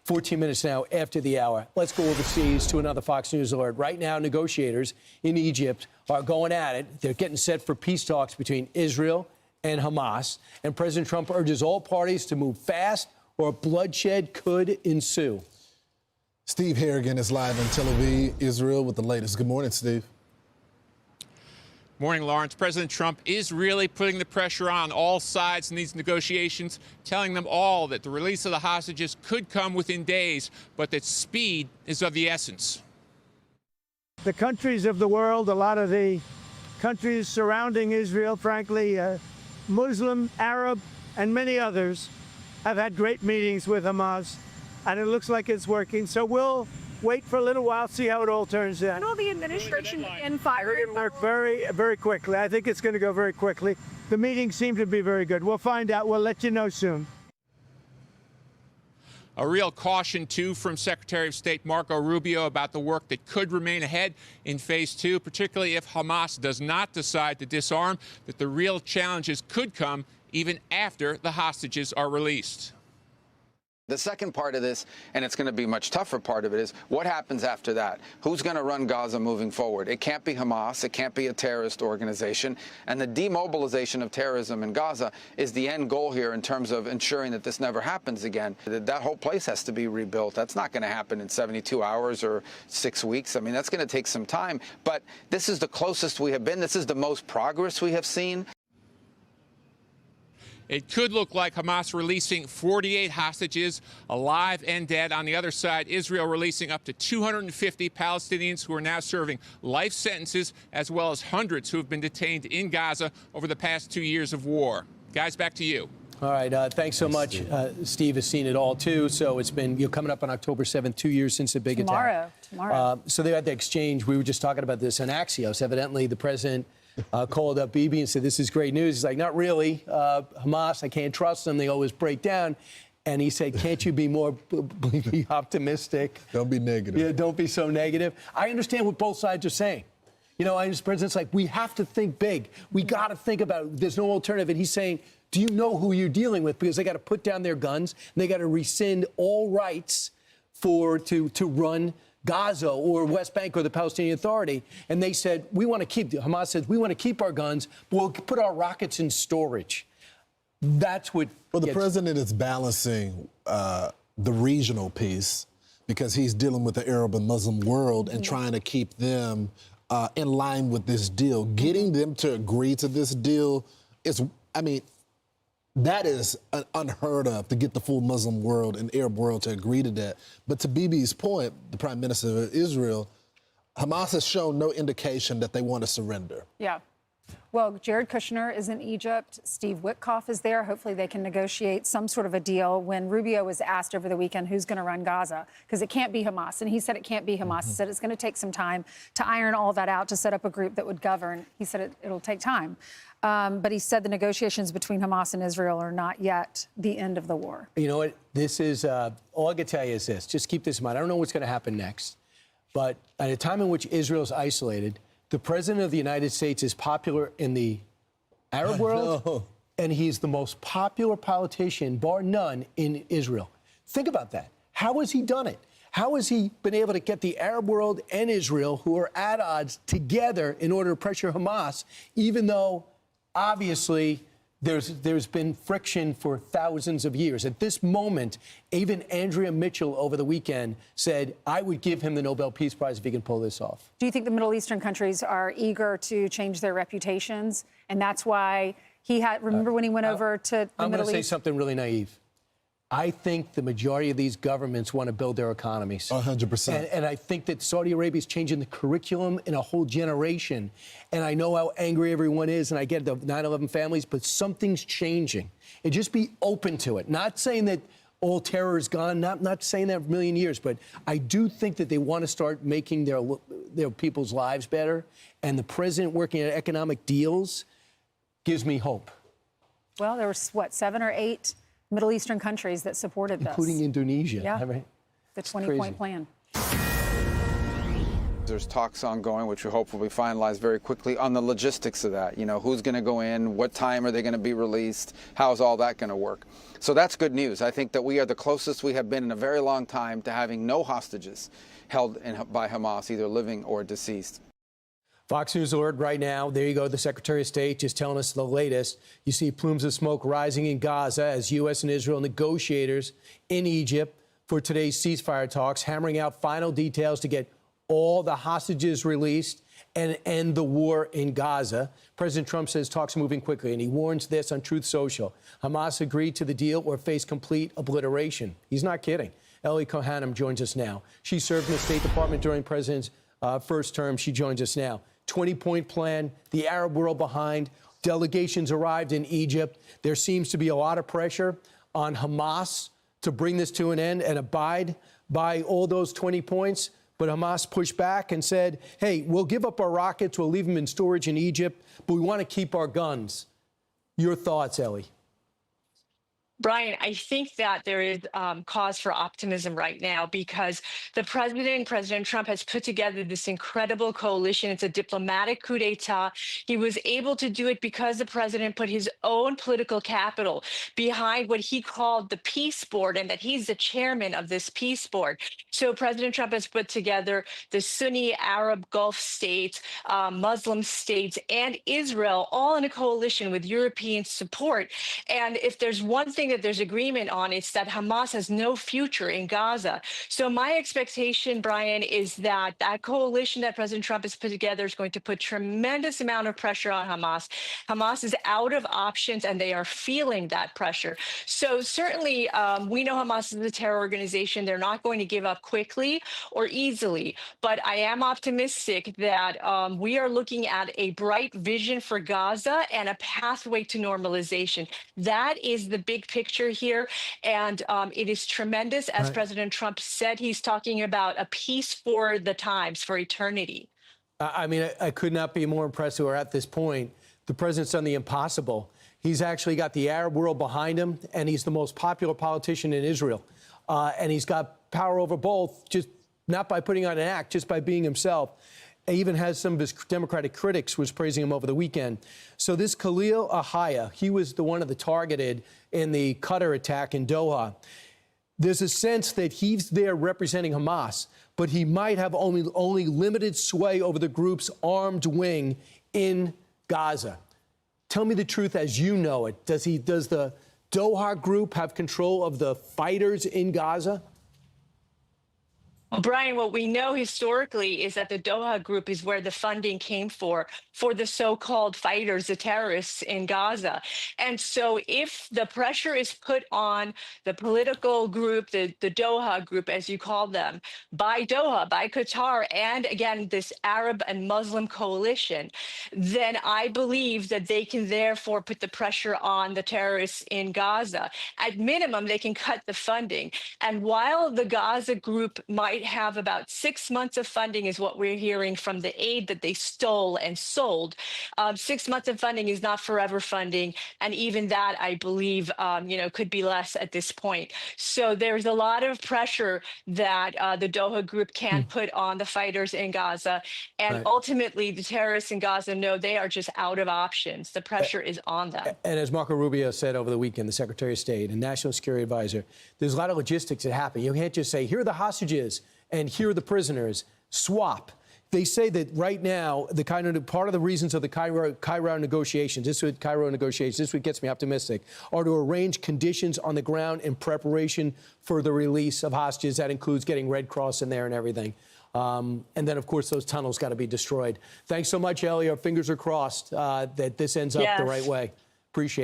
14 minutes now after the hour. Let's go overseas to another Fox News alert. Right now, negotiators in Egypt are going at it. They're getting set for peace talks between Israel and Hamas. And President Trump urges all parties to move fast or bloodshed could ensue. Steve Harrigan is live in Tel Aviv, Israel, with the latest. Good morning, Steve. Morning, Lawrence. President Trump is really putting the pressure on all sides in these negotiations, telling them all that the release of the hostages could come within days, but that speed is of the essence. The countries of the world, a lot of the countries surrounding Israel, frankly, Muslim, Arab, and many others, have had great meetings with Hamas, and it looks like it's working. So we'll wait for a little while, see how it all turns out. Will the administration end fire? It can work very, very quickly. I think it's going to go very quickly. The meetings seem to be very good. We'll find out. We'll let you know soon. A real caution, too, from Secretary of State Marco Rubio about the work that could remain ahead in Phase 2, particularly if Hamas does not decide to disarm, that the real challenges could come even after the hostages are released. The second part of this, and it's going to be a much tougher part of it, is what happens after that? Who's going to run Gaza moving forward? It can't be Hamas. It can't be a terrorist organization. And the demobilization of terrorism in Gaza is the end goal here in terms of ensuring that this never happens again. That whole place has to be rebuilt. That's not going to happen in 72 hours or 6 weeks. I mean, that's going to take some time. But this is the closest we have been. This is the most progress we have seen. It could look like Hamas releasing 48 hostages, alive and dead. On the other side, Israel releasing up to 250 Palestinians who are now serving life sentences, as well as hundreds who have been detained in Gaza over the past 2 years of war. Guys, back to you. All right. Thanks so much. Steve has seen it all, too. So it's been coming up on October 7th, 2 years since the big attack. Tomorrow. So they had the exchange. We were just talking about this on Axios. Evidently, the president called up Bibi and said, this is great news. He's like, not really. Hamas, I can't trust them. They always break down. And he said, can't you be more be optimistic? Don't be negative. Yeah, don't be so negative. I understand what both sides are saying. You know, the president's like, we have to think big. We got to think about it. There's no alternative. And he's saying, do you know who you're dealing with? Because they got to put down their guns and they got to rescind all rights to run Gaza or West Bank or the Palestinian Authority. And they said, Hamas says, we want to keep our guns, but we'll put our rockets in storage. That's what. Well, the president is balancing the regional piece because he's dealing with the Arab and Muslim world and trying to keep them in line with this deal. Getting them to agree to this deal is, that is unheard of, to get the full Muslim world and Arab world to agree to that. But to Bibi's point, the Prime Minister of Israel, Hamas has shown no indication that they want to surrender. Yeah. Well, Jared Kushner is in Egypt. Steve Witkoff is there. Hopefully they can negotiate some sort of a deal. When Rubio was asked over the weekend who's going to run Gaza, because it can't be Hamas, and he said it can't be Hamas. He said it's going to take some time to iron all that out, to set up a group that would govern. He said it'll take time. But he said the negotiations between Hamas and Israel are not yet the end of the war. You know what? This is, all I can tell you is this. Just keep this in mind. I don't know what's going to happen next. But at a time in which Israel is isolated, the president of the United States is popular in the Arab world, and he's the most popular politician, bar none, in Israel. Think about that. How has he done it? How has he been able to get the Arab world and Israel, who are at odds, together in order to pressure Hamas, even though obviously there's been friction for thousands of years? At this moment, even Andrea Mitchell over the weekend said, I would give him the Nobel Peace Prize if he can pull this off. Do you think the Middle Eastern countries are eager to change their reputations? And that's why he had, remember when he went over to the Middle East? I'm going to say something really naive. I think the majority of these governments want to build their economies. 100%. And I think that Saudi Arabia is changing the curriculum in a whole generation. And I know how angry everyone is, and I get the 9/11 families, but something's changing. And just be open to it. Not saying that all terror is gone, not saying that for a million years, but I do think that they want to start making their people's lives better. And the president working at economic deals gives me hope. Well, there was, 7 or 8 Middle Eastern countries that supported this. Including Indonesia. Yeah, right? the 20-point plan. There's talks ongoing, which we hope will be finalized very quickly, on the logistics of that. You know, who's going to go in, what time are they going to be released, how's all that going to work? So that's good news. I think that we are the closest we have been in a very long time to having no hostages held by Hamas, either living or deceased. Fox News alert right now. There you go. The Secretary of State just telling us the latest. You see plumes of smoke rising in Gaza as U.S. and Israel negotiators in Egypt for today's ceasefire talks, hammering out final details to get all the hostages released and end the war in Gaza. President Trump says talks are moving quickly, and he warns this on Truth Social. Hamas agreed to the deal or face complete obliteration. He's not kidding. Ellie Kohanim joins us now. She served in the State Department during the president's first term. She joins us now. 20-point plan, the Arab world behind. Delegations arrived in Egypt. There seems to be a lot of pressure on Hamas to bring this to an end and abide by all those 20 points. But Hamas pushed back and said, hey, we'll give up our rockets, we'll leave them in storage in Egypt, but we want to keep our guns. Your thoughts, Ellie? Brian, I think that there is cause for optimism right now because President Trump has put together this incredible coalition. It's a diplomatic coup d'etat. He was able to do it because the president put his own political capital behind what he called the peace board, and that he's the chairman of this peace board. So President Trump has put together the Sunni Arab Gulf states, Muslim states, and Israel all in a coalition with European support. And if there's one thing that there's agreement on, it's that Hamas has no future in Gaza. So my expectation, Brian, is that that coalition that President Trump has put together is going to put tremendous amount of pressure on Hamas. Hamas is out of options, and they are feeling that pressure. So certainly, we know Hamas is a terror organization. They're not going to give up quickly or easily. But I am optimistic that we are looking at a bright vision for Gaza and a pathway to normalization. That is the big picture here. And it is tremendous. As President Trump said, he's talking about a peace for the times, for eternity. I mean, I could not be more impressed. We're at this point. The president's done the impossible. He's actually got the Arab world behind him, and he's the most popular politician in Israel. And he's got power over both, just not by putting on an act, just by being himself. He even has some of his Democratic critics was praising him over the weekend. So this Khalil Ahaya, he was the one of the targeted in the Qatar attack in Doha. There's a sense that he's there representing Hamas, but he might have only limited sway over the group's armed wing in Gaza. Tell me the truth as you know it. Does the Doha group have control of the fighters in Gaza? Well, Brian, what we know historically is that the Doha group is where the funding came for the so-called fighters, the terrorists in Gaza. And so if the pressure is put on the political group, the Doha group, as you call them, by Doha, by Qatar, and again, this Arab and Muslim coalition, then I believe that they can therefore put the pressure on the terrorists in Gaza. At minimum, they can cut the funding. And while the Gaza group might have about 6 months of funding, is what we're hearing from the aid that they stole and sold. 6 months of funding is not forever funding, and even that, I believe, could be less at this point. So there's a lot of pressure that the Doha group can put on the fighters in Gaza, and ultimately, the terrorists in Gaza know they are just out of options. The pressure is on them. And as Marco Rubio said over the weekend, the Secretary of State and National Security Advisor, there's a lot of logistics that happen. You can't just say, here are the hostages and here are the prisoners. Swap. They say that right now, part of the reasons of the Cairo negotiations, this is what gets me optimistic, are to arrange conditions on the ground in preparation for the release of hostages. That includes getting Red Cross in there and everything. And then, of course, those tunnels got to be destroyed. Thanks so much, Ellie. Our fingers are crossed that this ends up the right way. Appreciate it.